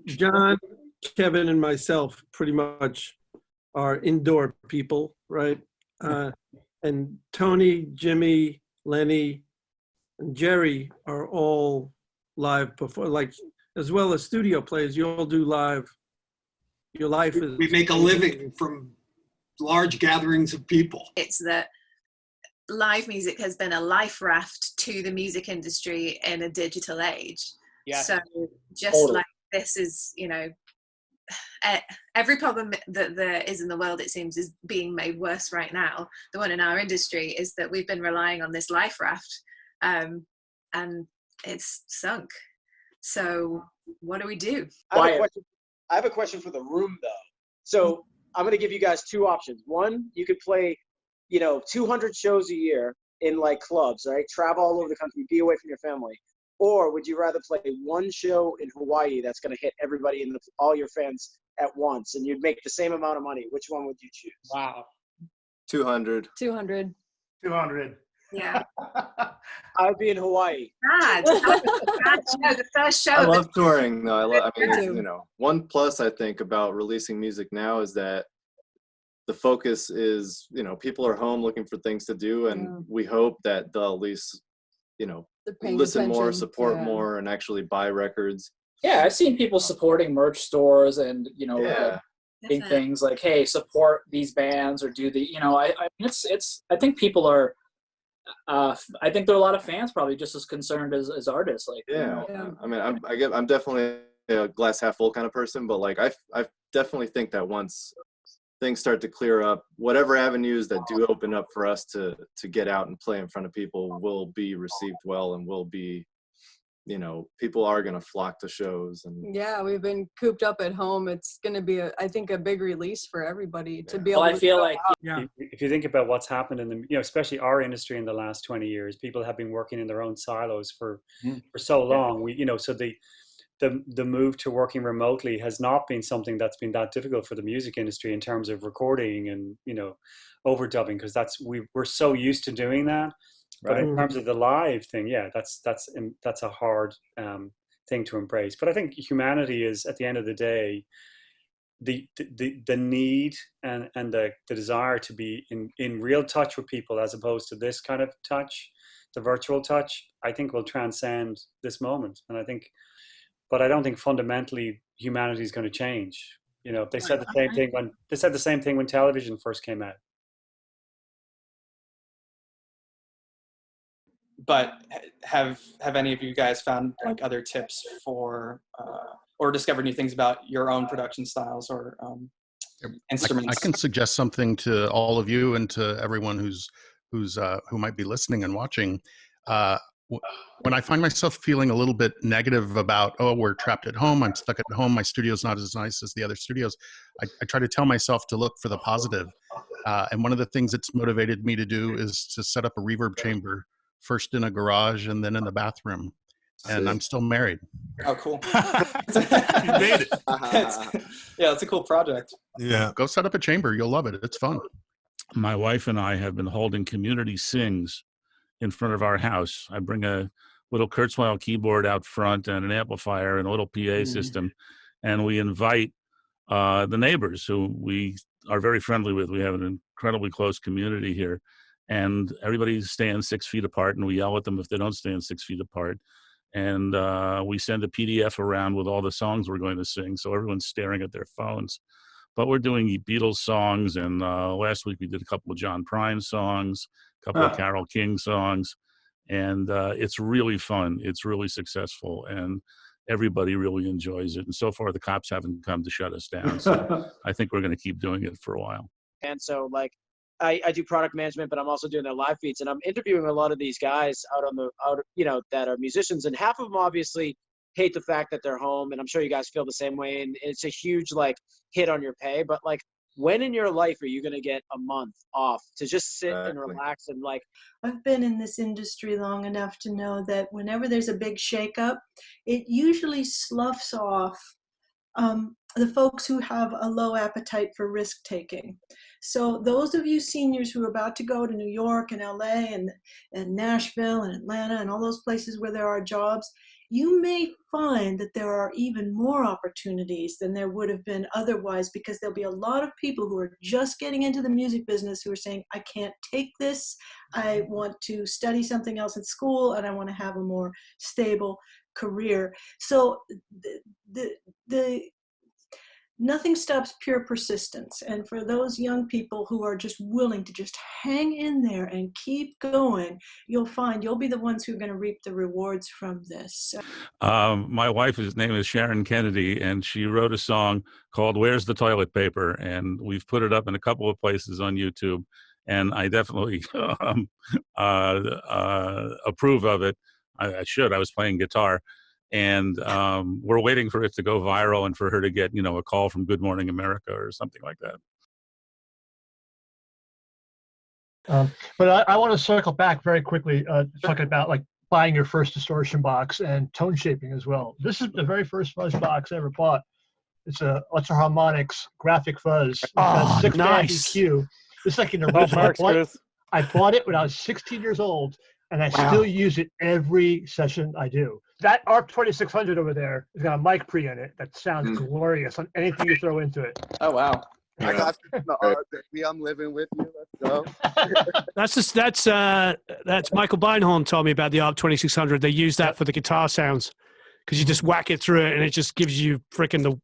John, Kevin, and myself pretty much are indoor people, right? And Tony, Jimmy, Lenny, and Gerry are all live before, like, as well as studio plays. You all do live. Your life is. We make a living from large gatherings of people. It's that live music has been a life raft to the music industry in a digital age. Yeah. So just like this is, you know, every problem that there is in the world, it seems, is being made worse right now. The one in our industry is that we've been relying on this life raft, and it's sunk. So what do we do? I have a question for the room, though. So I'm going to give you guys two options. One, you could play, 200 shows a year in like clubs, right? Travel all over the country, be away from your family. Or would you rather play one show in Hawaii that's going to hit everybody and all your fans at once, and you'd make the same amount of money? Which one would you choose? Wow. 200. 200. 200. Yeah. I'd be in Hawaii. God. The first show. I love touring, though. I mean, one plus I think about releasing music now is that the focus is, people are home looking for things to do, and we hope that they'll at least, listen more, support more, and actually buy records. Yeah, I've seen people supporting merch stores and, doing things like, hey, support these bands or do the, I think people are, I think there are a lot of fans probably just as concerned as artists. Like, I mean, I'm definitely a glass half full kind of person, but like I definitely think that once things start to clear up, whatever avenues that do open up for us to get out and play in front of people will be received well, and will be, people are going to flock to shows. And yeah, we've been cooped up at home. It's going to be I think a big release for everybody to be able I to feel like if you think about what's happened in the, especially our industry in the last 20 years, people have been working in their own silos for so long. So the move to working remotely has not been something that's been that difficult for the music industry in terms of recording and, overdubbing, because we're so used to doing that. But in terms of the live thing, that's a hard thing to embrace. But I think humanity is, at the end of the day, the need and the desire to be in real touch with people, as opposed to this kind of touch, the virtual touch, I think will transcend this moment. And but I don't think fundamentally humanity is going to change. They said the same thing when television first came out. But have any of you guys found like other tips for or discovered new things about your own production styles or instruments? I can suggest something to all of you and to everyone who might be listening and watching. When I find myself feeling a little bit negative about, we're trapped at home, I'm stuck at home, my studio's not as nice as the other studios, I try to tell myself to look for the positive. And one of the things it's motivated me to do is to set up a reverb chamber, first in a garage and then in the bathroom. And I'm still married. Oh, cool. You made it. It's a cool project. Yeah. Go set up a chamber. You'll love it. It's fun. My wife and I have been holding community sings in front of our house. I bring a little Kurzweil keyboard out front and an amplifier and a little PA system. And we invite the neighbors who we are very friendly with. We have an incredibly close community here. And everybody stands 6 feet apart, and we yell at them if they don't stand 6 feet apart. And we send a PDF around with all the songs we're going to sing, so everyone's staring at their phones. But we're doing Beatles songs, and last week we did a couple of John Prine songs, a couple of Carole King songs, and it's really fun. It's really successful, and everybody really enjoys it. And so far, the cops haven't come to shut us down, so I think we're going to keep doing it for a while. And so, like, I do product management, but I'm also doing their live feeds, and I'm interviewing a lot of these guys that are musicians, and half of them obviously hate the fact that they're home, and I'm sure you guys feel the same way, and it's a huge like hit on your pay. But like, when in your life are you going to get a month off to just sit and relax and like? I've been in this industry long enough to know that whenever there's a big shakeup, it usually sloughs off the folks who have a low appetite for risk taking. So those of you seniors who are about to go to New York and LA and Nashville and Atlanta and all those places where there are jobs, you may find that there are even more opportunities than there would have been otherwise, because there'll be a lot of people who are just getting into the music business who are saying, I can't take this. I want to study something else at school and I want to have a more stable career. So nothing stops pure persistence. And for those young people who are just willing to just hang in there and keep going, you'll find you'll be the ones who are going to reap the rewards from this. My wife's name is Sharon Kennedy, and she wrote a song called Where's the Toilet Paper? And we've put it up in a couple of places on YouTube. And I definitely approve of it. I should. I was playing guitar. And we're waiting for it to go viral and for her to get, a call from Good Morning America or something like that. But I want to circle back very quickly, talking about like buying your first distortion box and tone shaping as well. This is the very first fuzz box I ever bought. It's a Electro Harmonics graphic fuzz. It's got 6-band EQ. This is like an original. I bought it when I was 16 years old, and I still use it every session I do. That ARP 2600 over there has got a mic pre in it that sounds glorious on anything you throw into it. Oh, wow. I got the ARP, baby. I'm living with you. Let's go. That's Michael Beinhorn told me about the ARP 2600. They use that for the guitar sounds because you just whack it through it and it just gives you freaking the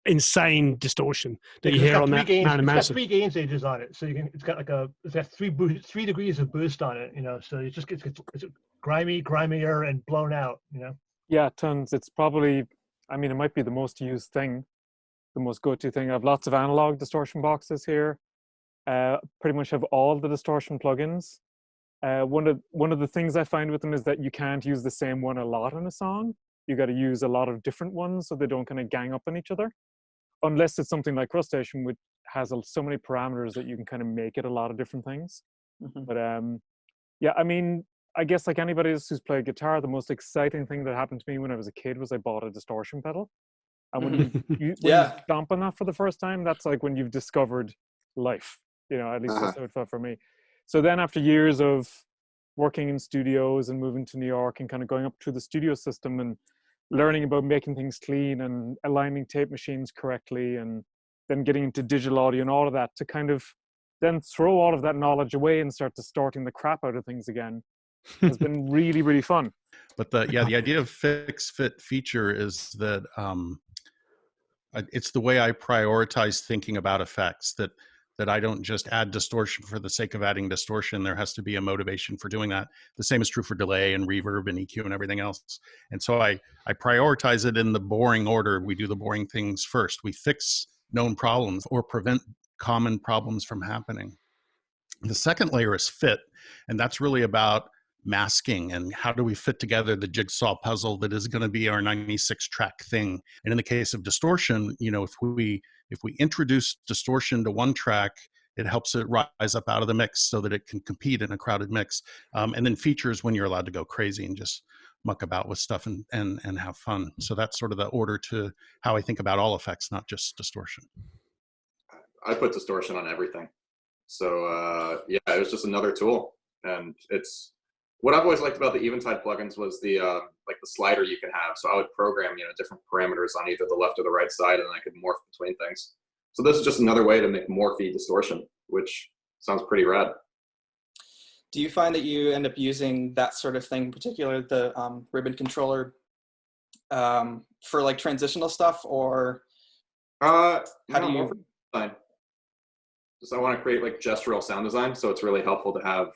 insane distortion that you hear on that man and It's massive. got 3 gain stages on it, so it's got 3 degrees of boost on it, so it just gets it's grimier and blown out, Yeah, tons. It's probably, it might be the most used thing, the most go-to thing. I have lots of analog distortion boxes here. Pretty much have all the distortion plugins. One of the things I find with them is that you can't use the same one a lot in a song. You got to use a lot of different ones so they don't kind of gang up on each other. Unless it's something like CrushStation, which has so many parameters that you can kind of make it a lot of different things. But I guess like anybody else who's played guitar, the most exciting thing that happened to me when I was a kid was I bought a distortion pedal. And when you stomp on that for the first time, that's like when you've discovered life, at least that's how it felt for me. So then after years of working in studios and moving to New York and kind of going up through the studio system and learning about making things clean and aligning tape machines correctly and then getting into digital audio and all of that, to kind of then throw all of that knowledge away and start distorting the crap out of things again has been really, really fun. But the idea of fix fit feature is that it's the way I prioritize thinking about effects, that I don't just add distortion for the sake of adding distortion. There has to be a motivation for doing that. The same is true for delay and reverb and EQ and everything else. And so I prioritize it in the boring order. We do the boring things first. We fix known problems or prevent common problems from happening. The second layer is fit, and that's really about masking and how do we fit together the jigsaw puzzle that is going to be our 96 track thing. And in the case of distortion, if we introduce distortion to one track, it helps it rise up out of the mix so that it can compete in a crowded mix. And then features when you're allowed to go crazy and just muck about with stuff and have fun. So that's sort of the order to how I think about all effects, not just distortion. I put distortion on everything. So it was just another tool. And it's what I've always liked about the Eventide plugins was the the slider you can have. So I would program different parameters on either the left or the right side, and I could morph between things. So this is just another way to make morphy distortion, which sounds pretty rad. Do you find that you end up using that sort of thing, in particular the ribbon controller, for like transitional stuff, or how do you? Just I want to create like gestural sound design, so it's really helpful to have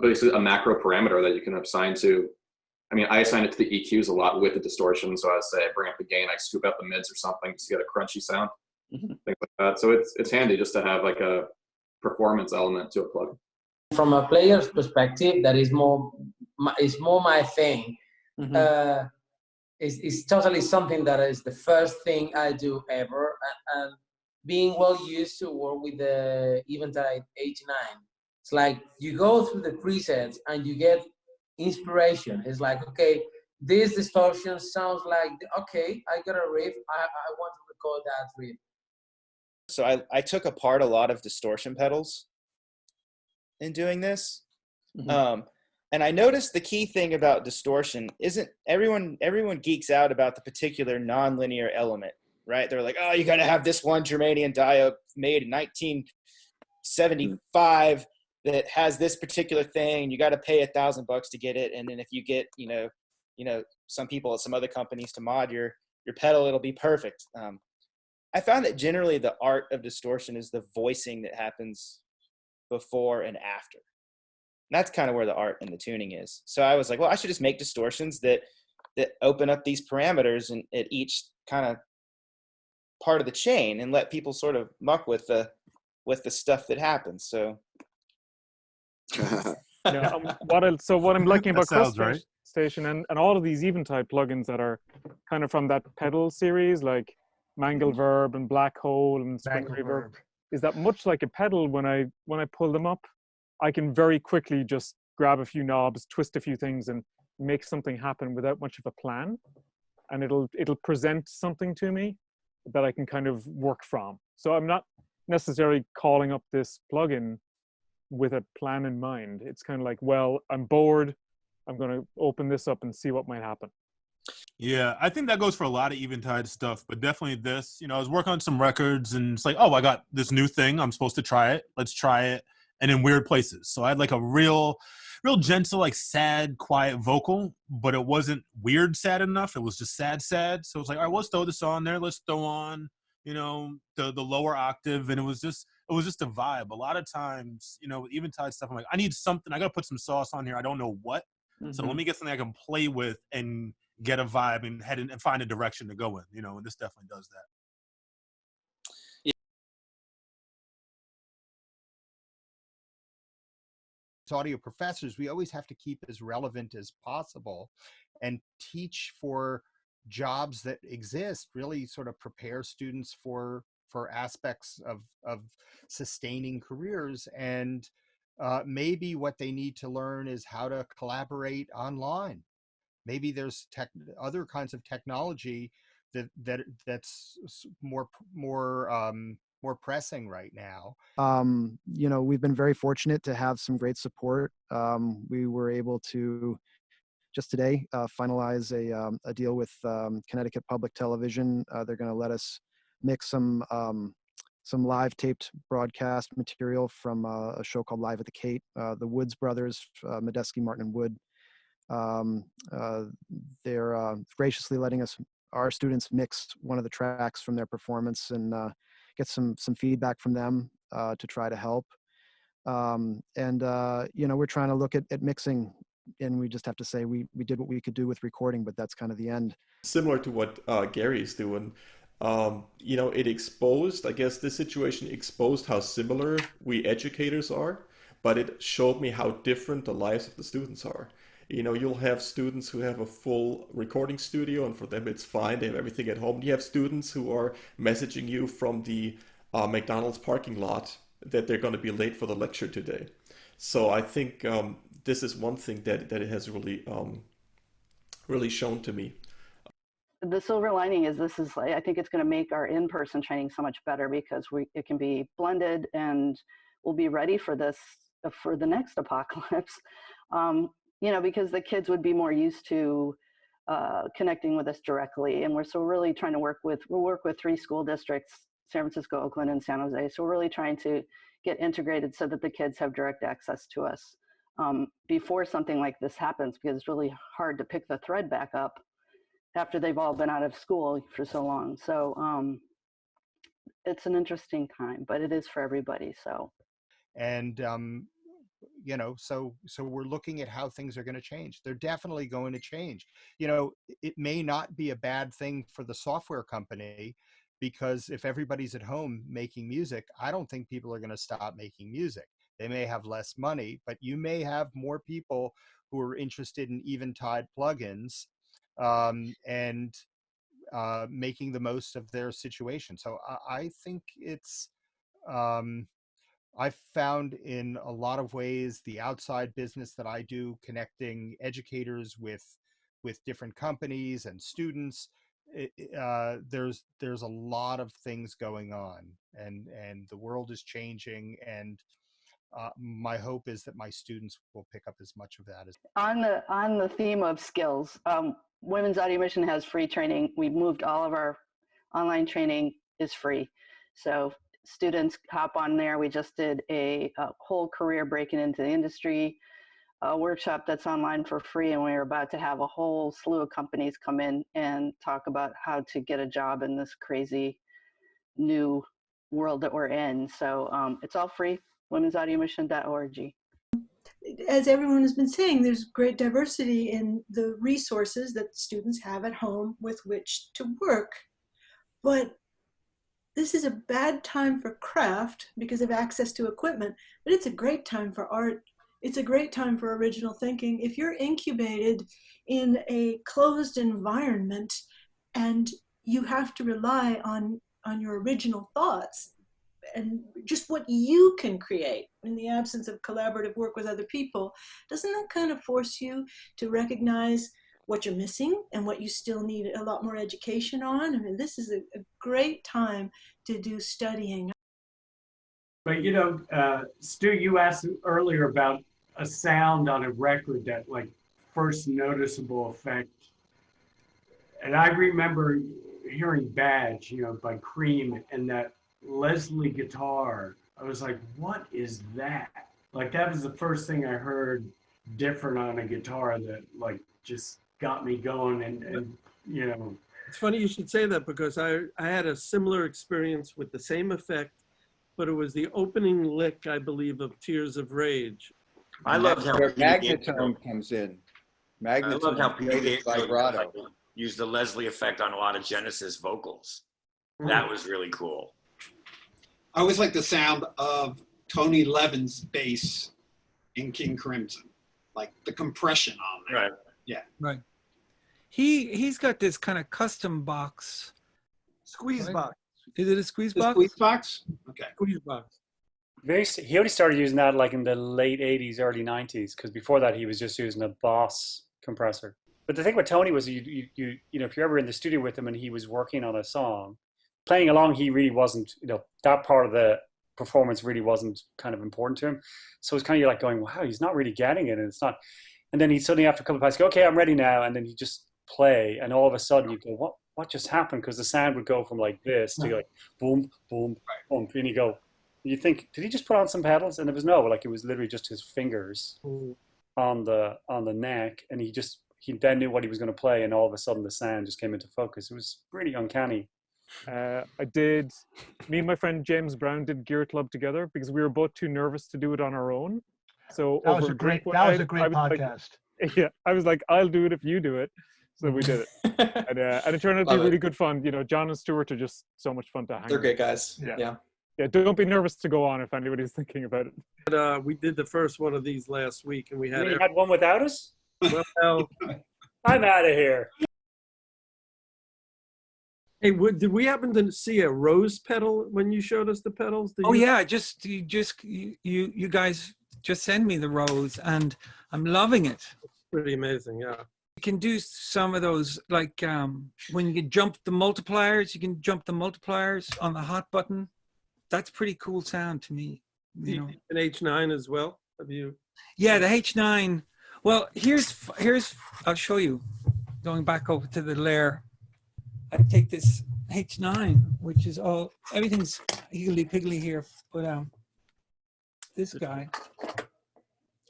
basically a macro parameter that you can assign to. I assign it to the EQs a lot with the distortion. So I say I bring up the gain, I scoop out the mids or something just to get a crunchy sound, things like that. So it's handy just to have like a performance element to a plug. From a player's perspective, that is more my thing. It's totally something that is the first thing I do ever, and being well used to work with the Eventide 89. It's like you go through the presets and you get inspiration. It's like, okay, this distortion sounds like, okay, I got a riff, I want to record that riff. So I took apart a lot of distortion pedals in doing this. And I noticed the key thing about distortion isn't everyone geeks out about the particular nonlinear element, right? They're like, oh, you got to have this one Germanium diode made in 1975 that has this particular thing. You got to pay $1,000 to get it. And then if you get, some people at some other companies to mod your pedal, it'll be perfect. I found that generally the art of distortion is the voicing that happens before and after. And that's kind of where the art and the tuning is. So I was like, well, I should just make distortions that open up these parameters and at each kind of part of the chain and let people sort of muck with the stuff that happens. So yeah, what I'm liking about That sounds right. CrushStation and all of these Eventide plugins that are kind of from that pedal series, like Mangle Verb and Black Hole and Spring Mangle Reverb, Verb. is that much like a pedal. When I pull them up, I can very quickly just grab a few knobs, twist a few things, and make something happen without much of a plan. And it'll present something to me that I can kind of work from. So I'm not necessarily calling up this plugin with a plan in mind. It's kind of like, well, I'm bored, I'm going to open this up and see what might happen. Yeah, I think that goes for a lot of Eventide stuff, but definitely this. I was working on some records, and it's like, oh, I got this new thing. I'm supposed to try it. Let's try it. And in weird places. So I had like a real gentle, like sad, quiet vocal, but it wasn't weird sad enough. It was just sad. So it's like, all right, let's throw this on there. Let's throw on, the lower octave. And it was just a vibe. A lot of times, with Eventide stuff, I'm like, I need something. I got to put some sauce on here. I don't know what. So let me get something I can play with and get a vibe and head in and find a direction to go in, and this definitely does that. Audio professors, we always have to keep as relevant as possible and teach for jobs that exist, really sort of prepare students for aspects of sustaining careers. And maybe what they need to learn is how to collaborate online. Maybe there's other kinds of technology that's more pressing right now. We've been very fortunate to have some great support. We were able to just today finalize a deal with Connecticut Public Television. They're going to let us mix some live taped broadcast material from a show called Live at the Cape. The Woods brothers, Medeski, Martin, and Wood. They're graciously letting our students mix one of the tracks from their performance and get some feedback from them to try to help. We're trying to look at mixing, and we just have to say we did what we could do with recording, but that's kind of the end. Similar to what Gerry is doing, it exposed, I guess this situation exposed how similar we educators are, but it showed me how different the lives of the students are. You'll have students who have a full recording studio, and for them it's fine. They have everything at home. You have students who are messaging you from the McDonald's parking lot that they're going to be late for the lecture today. So I think this is one thing that it has really shown to me. The silver lining is I think it's going to make our in-person training so much better because it can be blended and we'll be ready for this, for the next apocalypse. Because the kids would be more used to connecting with us directly. And we're really trying to work with 3 school districts, San Francisco, Oakland, and San Jose. So we're really trying to get integrated so that the kids have direct access to us before something like this happens, because it's really hard to pick the thread back up after they've all been out of school for so long. So it's an interesting time, but it is for everybody. So. And so we're looking at how things are going to change. They're definitely going to change. It may not be a bad thing for the software company, because if everybody's at home making music, I don't think people are going to stop making music. They may have less money, but you may have more people who are interested in Eventide plugins and making the most of their situation. So I think it's I've found in a lot of ways the outside business that I do, connecting educators with different companies and students. There's a lot of things going on, and the world is changing, and my hope is that my students will pick up as much of that as on the theme of skills. Women's Audio Mission has free training. We've moved all of our online training is free, so students hop on there. We just did a whole career breaking into the industry workshop that's online for free, and we're about to have a whole slew of companies come in and talk about how to get a job in this crazy new world that we're in. So it's all free, womensaudiomission.org. As everyone has been saying, there's great diversity in the resources that students have at home with which to work. But this is a bad time for craft because of access to equipment, but it's a great time for art. It's a great time for original thinking. If you're incubated in a closed environment and you have to rely on your original thoughts and just what you can create in the absence of collaborative work with other people, doesn't that kind of force you to recognize what you're missing and what you still need a lot more education on? I mean, this is a great time to do studying. But you know, Stu, you asked earlier about a sound on a record that like first noticeable effect. And I remember hearing Badge, you know, by Cream, and that Leslie guitar. I was like, what is that? Like that was the first thing I heard different on a guitar that like just got me going, and you know. It's funny you should say that, because I had a similar experience with the same effect, but it was the opening lick, I believe, of Tears of Rage. I love how where magnetone comes in. I love how Magnetone vibrato. used the Leslie effect on a lot of Genesis vocals. That was really cool. I always like the sound of Tony Levin's bass in King Crimson, like the compression on there. Right. Yeah. Right. He's got this kind of custom box. Squeeze box. Is it a squeeze box? Squeeze box? Okay. Squeeze box. He only started using that like in the late 80s, early 90s, because before that he was just using a Boss compressor. But the thing with Tony was, you know, if you're ever in the studio with him and he was working on a song, playing along, he really wasn't, you know, that part of the performance really wasn't kind of important to him. So it's kind of, you're like going, wow, he's not really getting it, and it's not. And then he'd suddenly, after a couple of passes, go, okay, I'm ready now, and then he'd just play, and all of a sudden you go, what just happened? Because the sound would go from like this to like boom, boom, boom, and you go, you think, did he just put on some pedals? And it was no, like it was literally just his fingers on the neck, and he then knew what he was going to play, and all of a sudden the sound just came into focus. It was pretty uncanny. Me and my friend James Brown did Gear Club together because we were both too nervous to do it on our own. So that was a great podcast. Like, yeah, I was like, I'll do it if you do it. So we did it, and it turned out to be really good fun. You know, John and Stewart are just so much fun to hang. They're with. great guys. Yeah. Yeah, don't be nervous to go on if anybody's thinking about it. But, we did the first one of these last week, and we had. You had one without us? Well, I'm out of here. Hey, did we happen to see a rose pedal when you showed us the pedals? Oh yeah, you guys just send me the rose, and I'm loving it. Pretty amazing, yeah. You can do some of those, like when you can jump the multipliers, you can jump the multipliers on the hot button. That's pretty cool sound to me. You know, an H9 as well. Have you? Yeah, the H9. Well, here's I'll show you. Going back over to the lair, I take this H9, which is everything's higgledy-piggledy here, but this guy.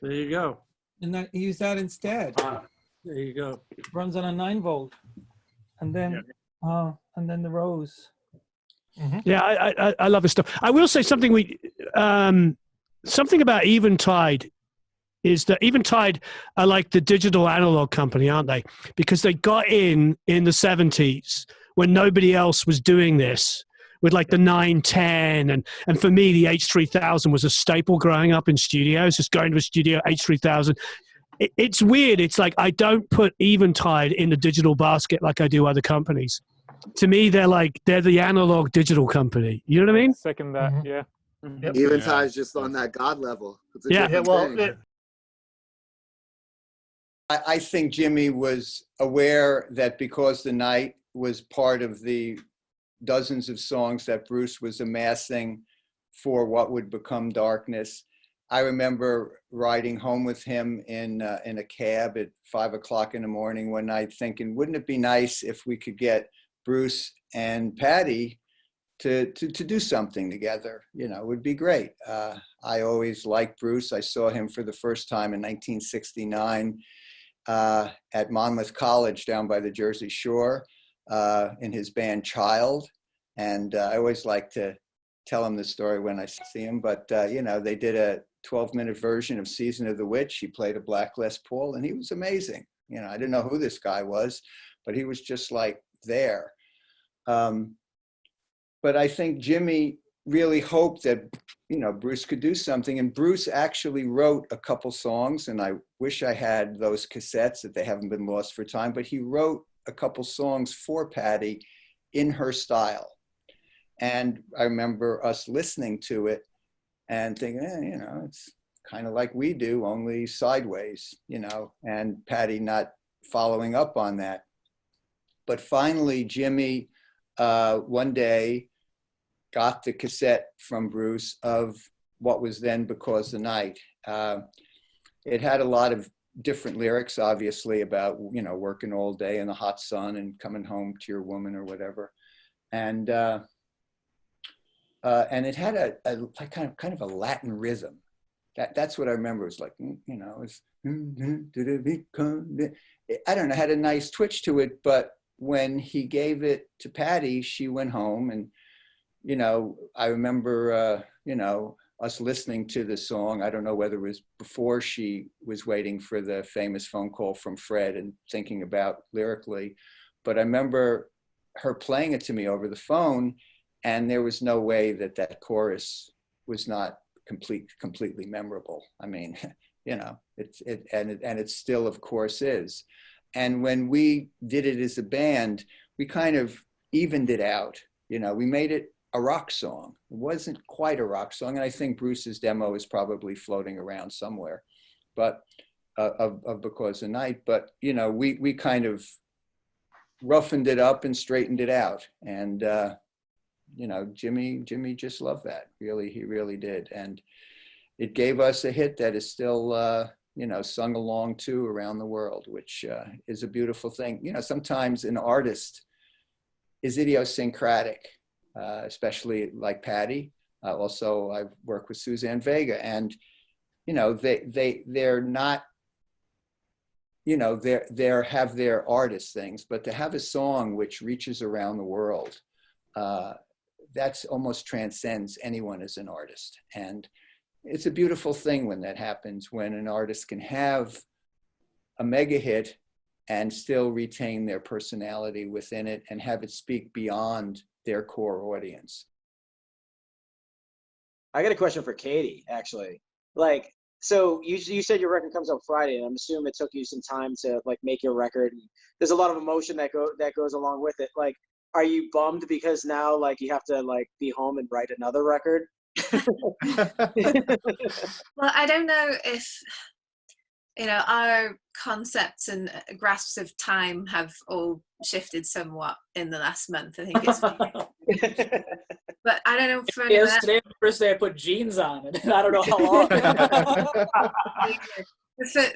There you go. And use that instead. There you go. Runs on a 9-volt, and then the rose. Mm-hmm. Yeah, I love this stuff. I will say something. Something about Eventide is that Eventide are like the digital analog company, aren't they? Because they got in the 70s when nobody else was doing this with like the 910, and for me the H3000 was a staple growing up in studios. Just going to a studio, H3000. It's weird. It's like I don't put Eventide in the digital basket like I do other companies. To me, they're the analog digital company. You know what I mean? Second that, yeah. Yep. Eventide's just on that God level. It's a yeah, different well, thing. I think Jimmy was aware that because the night was part of the dozens of songs that Bruce was amassing for what would become Darkness. I remember riding home with him in a cab at 5 o'clock in the morning one night thinking, wouldn't it be nice if we could get Bruce and Patty to do something together? You know, it would be great. I always liked Bruce. I saw him for the first time in 1969 at Monmouth College down by the Jersey Shore in his band Child. And I always like to tell him the story when I see him, but you know, they did a 12-minute version of Season of the Witch. He played a Black Les Paul and he was amazing. You know, I didn't know who this guy was, but he was just like there. But I think Jimmy really hoped that, you know, Bruce could do something. And Bruce actually wrote a couple songs, and I wish I had those cassettes, that they haven't been lost for time, but he wrote a couple songs for Patty in her style. And I remember us listening to it and thinking, you know, it's kind of like we do, only sideways, you know, and Patty not following up on that. But finally, Jimmy, one day, got the cassette from Bruce of what was then Because the Night. It had a lot of different lyrics, obviously, about, you know, working all day in the hot sun and coming home to your woman or whatever. And it had a kind of a Latin rhythm. That's what I remember. It was like, you know, it's, I don't know, had a nice twitch to it. But when he gave it to Patty, she went home, and, you know, I remember, you know, us listening to the song. I don't know whether it was before she was waiting for the famous phone call from Fred and thinking about lyrically, but I remember her playing it to me over the phone, and there was no way that that chorus was not completely memorable. I mean, you know, it still, of course, is. And when we did it as a band, we kind of evened it out. You know, we made it a rock song. It wasn't quite a rock song, and I think Bruce's demo is probably floating around somewhere, but of Because the Night. But, you know, we kind of roughened it up and straightened it out. And, you know, Jimmy just loved that. Really, he really did. And it gave us a hit that is still, you know, sung along to around the world, which is a beautiful thing. You know, sometimes an artist is idiosyncratic, especially like Patty. Also, I've worked with Suzanne Vega, and, you know, they're not, you know, they have their artist things, but to have a song which reaches around the world, that's almost transcends anyone as an artist. And it's a beautiful thing when that happens, when an artist can have a mega hit and still retain their personality within it and have it speak beyond their core audience. I got a question for Katie, actually. Like, so you said your record comes out Friday, and I'm assuming it took you some time to like make your record. And there's a lot of emotion that goes along with it. Like, are you bummed because now like you have to like be home and write another record? Well, I don't know if, you know, our concepts and grasps of time have all shifted somewhat in the last month. I think it's but I don't know for anyone else. Today the first day I put jeans on, and I don't know how long.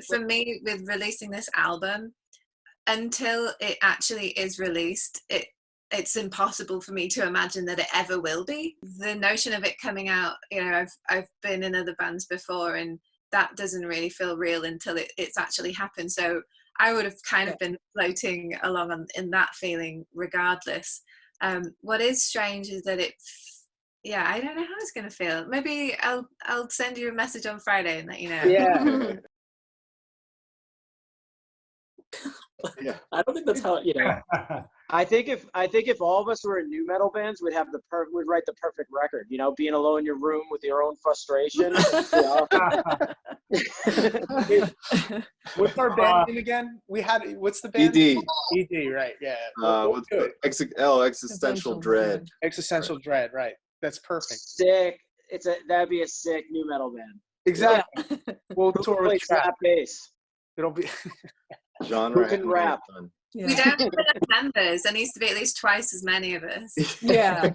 For me, with releasing this album, until it actually is released, it's impossible for me to imagine that it ever will be. The notion of it coming out, you know, I've been in other bands before, and that doesn't really feel real until it's actually happened. So I would have kind of been floating along in that feeling regardless. What is strange is that I don't know how it's going to feel. Maybe I'll send you a message on Friday and let you know. Yeah. Yeah. I don't think that's how, you know. I think if all of us were in new metal bands, we'd write the perfect record. You know, being alone in your room with your own frustration. You know? What's our band name again? What's the band? ED. ED, right? Yeah. What's Existential Dread. Existential Dread, right? That's perfect. Sick. That'd be a sick new metal band. Exactly. We'll tour with slap bass. It'll be Genre. Who can rap? Yeah. We don't have enough members. There needs to be at least twice as many of us. Yeah.